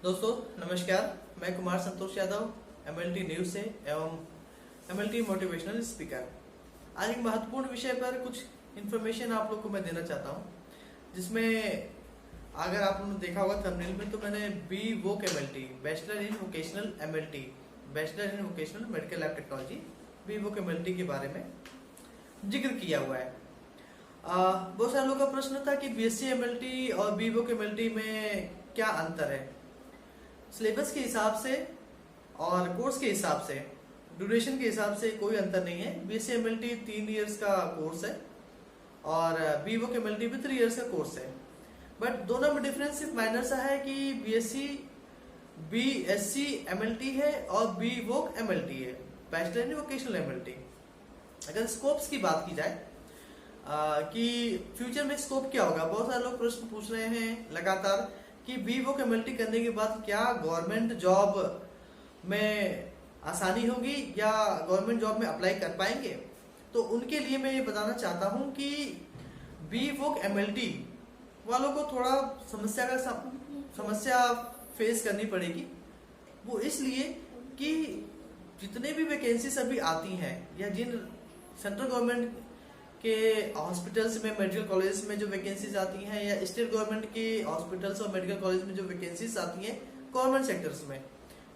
दोस्तों नमस्कार, मैं कुमार संतोष यादव एमएलटी न्यूज से एवं एमएलटी मोटिवेशनल स्पीकर। आज एक महत्वपूर्ण विषय पर कुछ इन्फॉर्मेशन आप लोग को मैं देना चाहता हूं, जिसमें अगर आप लोगों ने देखा होगा थंबनेल में, तो मैंने B Voc MLT bachelor in vocational MLT bachelor in vocational medical lab technology B Voc MLT के बारे में जिक्र किया हुआ है। बहुत सारे लोगों का प्रश्न था कि बीएससी एमएलटी और बी वोक एमएलटी में क्या अंतर है। सिलेबस के हिसाब से और कोर्स के हिसाब से, ड्यूरेशन के हिसाब से कोई अंतर नहीं है। बीएससी एमएलटी 3 इयर्स का कोर्स है और बी वोक एमएलटी भी 3 इयर्स का कोर्स है। बट दोनों में डिफरेंस सिर्फ माइनर सा है कि बीएससी एमएलटी है और बी वोक एमएलटी है, बैचलर इन वोकेशनल एमएलटी। अगर स्कोप्स की बात की जाए कि फ्यूचर में स्कोप क्या होगा, बहुत सारे लोग प्रश्न पूछ रहे हैं लगातार कि बी वोक एमएलटी करने के बाद क्या गवर्नमेंट जॉब में आसानी होगी या गवर्नमेंट जॉब में अप्लाई कर पाएंगे। तो उनके लिए मैं ये बताना चाहता हूं कि बी वोक एमएलटी वालों को थोड़ा समस्या फेस करनी पड़ेगी। वो इसलिए कि जितने भी वैकेंसीज अभी आती हैं या जिन सेंट्रल गवर्नमेंट के हॉस्पिटल्स में, मेडिकल कॉलेज में जो वैकेंसीज आती हैं, या स्टेट गवर्नमेंट के हॉस्पिटल्स और मेडिकल कॉलेज में जो वैकेंसीज आती हैं गवर्नमेंट सेक्टर्स में,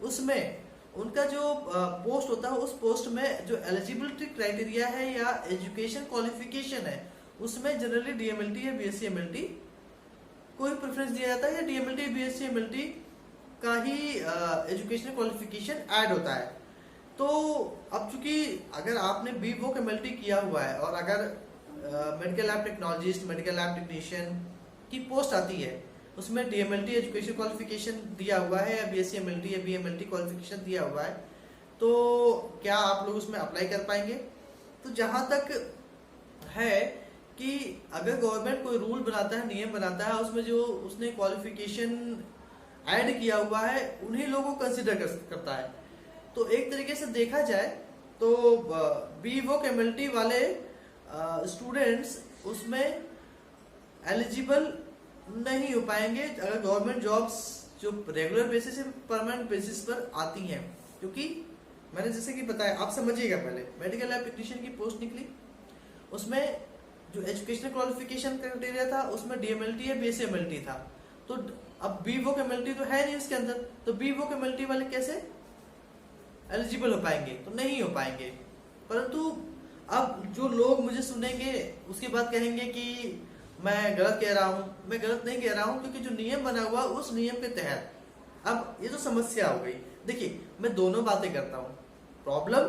उसमें उनका जो पोस्ट होता है, उस पोस्ट में जो एलिजिबिलिटी क्राइटेरिया है या एजुकेशन क्वालिफिकेशन है, उसमें जनरली डीएमएलटी या बीएससी एमएलटी को ही प्रेफरेंस दिया जाता है, या डीएमएलटी बीएससी एमएलटी का ही एजुकेशन क्वालिफिकेशन ऐड होता है। तो अब चूंकि अगर आपने बी वोक एमएलटी किया हुआ है और अगर medical lab technologist, medical lab technician की पोस्ट आती है, उसमें डीएमएलटी एजुकेशन क्वालिफिकेशन दिया हुआ है या बीएससी एमएलटी या बीएमएलटी क्वालिफिकेशन दिया हुआ है, तो क्या आप लोग उसमें अप्लाई कर पाएंगे। तो जहां तक है कि अगर गवर्नमेंट कोई रूल बनाता है, नियम बनाता है, उसमें जो उसने क्वालिफिकेशन ऐड किया हुआ है उन्हीं लोगों को कंसिडर करता है। तो एक तरीके से देखा जाए तो बी वोक एमएलटी वाले स्टूडेंट्स उसमें एलिजिबल नहीं हो पाएंगे अगर गवर्नमेंट जॉब्स जो रेगुलर बेसिस से परमानेंट बेसिस पर आती हैं। क्योंकि मैंने जैसे कि बताया, आप समझिएगा, पहले मेडिकल लैब टेक्नीशियन की पोस्ट निकली, उसमें जो एजुकेशनल क्वालिफिकेशन क्राइटेरिया था उसमें डीएमएलटी या बीएससी एमएलटी था। तो अब बी वोक एमएलटी तो है नहीं उसके अंदर, तो बी वोक एमएलटी वाले कैसे एलिजिबल हो पाएंगे? तो नहीं हो पाएंगे। परंतु अब जो लोग मुझे सुनेंगे उसके बाद कहेंगे कि मैं गलत कह रहा हूं। मैं गलत नहीं कह रहा हूं, क्योंकि जो नियम बना हुआ उस नियम के तहत अब ये तो समस्या हो गई। देखिए, मैं दोनों बातें करता हूं, प्रॉब्लम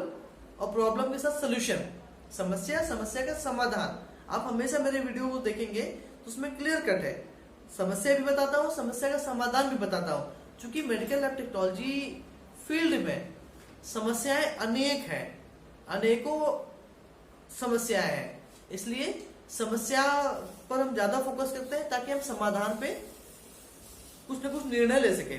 और प्रॉब्लम के साथ सोल्यूशन, समस्या, समस्या का समाधान। आप हमेशा मेरे वीडियो को देखेंगे तो उसमें क्लियर कट है, समस्या भी बताता हूं, समस्या का समाधान भी बताता हूं। क्योंकि मेडिकल लैब टेक्नोलॉजी फील्ड में समस्याएं अनेक हैं, अनेकों समस्याएं हैं, इसलिए समस्या पर हम ज्यादा फोकस करते हैं ताकि हम समाधान पे कुछ ना कुछ निर्णय ले सके।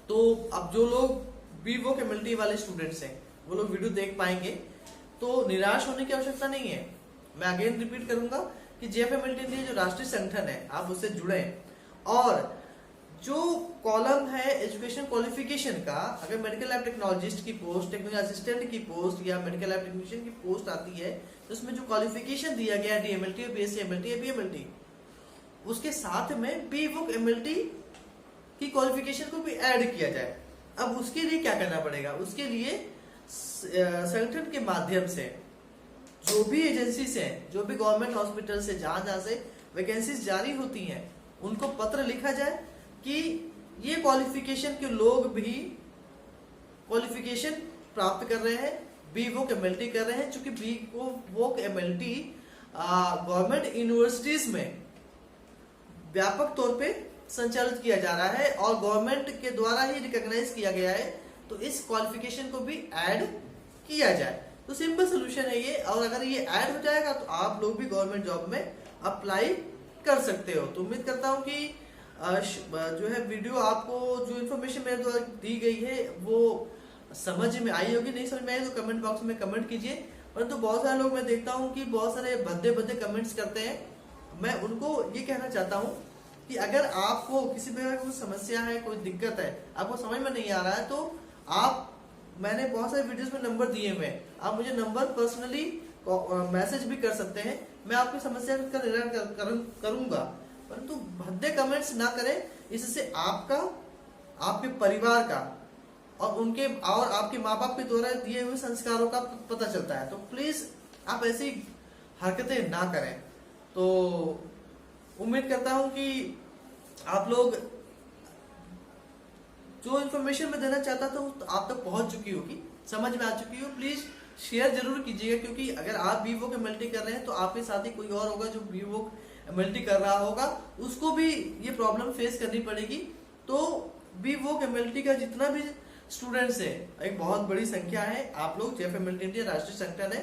तो अब जो लोग बी वोक एमएलटी वाले स्टूडेंट्स हैं वो लोग वीडियो देख पाएंगे, तो निराश होने की आवश्यकता नहीं है। मैं अगेन रिपीट करूंगा कि जेएफएमएलटी इंडिया जो राष्ट्रीय संगठन है, आप उससे जुड़े, और जो कॉलम है एजुकेशन क्वालिफिकेशन का, अगर मेडिकल लैब टेक्नोलॉजिस्ट की पोस्ट, टेक्निकल असिस्टेंट की पोस्ट या मेडिकल लैब टेक्नीशियन की पोस्ट आती है, तो उसमें जो क्वालिफिकेशन दिया गया है डीएमएलटी, बीएससी एमएलटी या बीएमएलटी, उसके साथ में बी वोक एमएलटी की क्वालिफिकेशन को भी ऐड किया जाए। अब उसके लिए क्या करना पड़ेगा? उसके लिए संगठन के माध्यम से जो भी एजेंसीज हैं, जो भी गवर्नमेंट हॉस्पिटल से जहां से वैकेंसीज जारी होती हैं, उनको पत्र लिखा जाए कि ये क्वालिफिकेशन के लोग भी क्वालिफिकेशन प्राप्त कर रहे हैं, बी वोक एमएलटी कर रहे हैं। चूंकि B Voc MLT government universities में व्यापक तौर पे संचालित किया जा रहा है और गवर्नमेंट के द्वारा ही रिकॉग्नाइज किया गया है, तो इस क्वालिफिकेशन को भी ऐड किया जाए। तो सिंपल सोल्यूशन है ये, और अगर ये ऐड हो जाएगा तो आप लोग भी गवर्नमेंट जॉब में अप्लाई कर सकते हो। तो उम्मीद करता हूं कि जो है वीडियो आपको, जो इन्फॉर्मेशन मेरे द्वारा दी गई है वो समझ में आई होगी। नहीं समझ में आई तो कमेंट बॉक्स में कमेंट कीजिए। परंतु बहुत सारे लोग मैं देखता हूं कि बहुत सारे भद्दे कमेंट्स करते हैं। मैं उनको ये कहना चाहता हूं कि अगर आपको किसी प्रकार की कोई समस्या है, कोई दिक्कत है, आपको समझ में नहीं आ रहा है, तो आप, मैंने बहुत सारे वीडियोस में नंबर दिए हुए हैं, आप मुझे नंबर पर्सनली मैसेज भी कर सकते हैं, मैं आपकी समस्या का निराकरण करूंगा। परंतु भद्दे कमेंट्स ना करें, इससे आपका, आपके परिवार का और उनके और आपके माँ बाप के द्वारा दिए हुए संस्कारों का पता चलता है। तो प्लीज आप ऐसी हरकतें ना करें। तो उम्मीद करता हूं कि आप लोग, जो इन्फॉर्मेशन मैं देना चाहता था वो आप तक पहुंच चुकी होगी, समझ में आ चुकी हो। प्लीज शेयर जरूर कीजिएगा, क्योंकि अगर आप बीवोक एमएलटी कर रहे हैं तो आपके साथ ही कोई और होगा जो बीवोक एमएलटी कर रहा होगा, उसको भी ये प्रॉब्लम फेस करनी पड़ेगी। तो बीवोक एमएलटी का जितना भी स्टूडेंट्स है, एक बहुत बड़ी संख्या है, आप लोग जेएफएमएलटी इंडिया राष्ट्रीय संगठन है,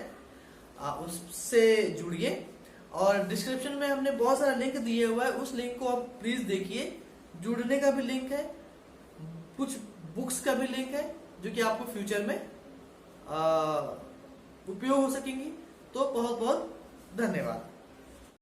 उससे जुड़िए। और डिस्क्रिप्शन में हमने बहुत सारा लिंक दिए हुआ है, उस लिंक को आप प्लीज देखिए। जुड़ने का भी लिंक है, कुछ बुक्स का भी लिंक है, जो कि आपको फ्यूचर में उपयोग हो सकेंगी। तो बहुत बहुत धन्यवाद।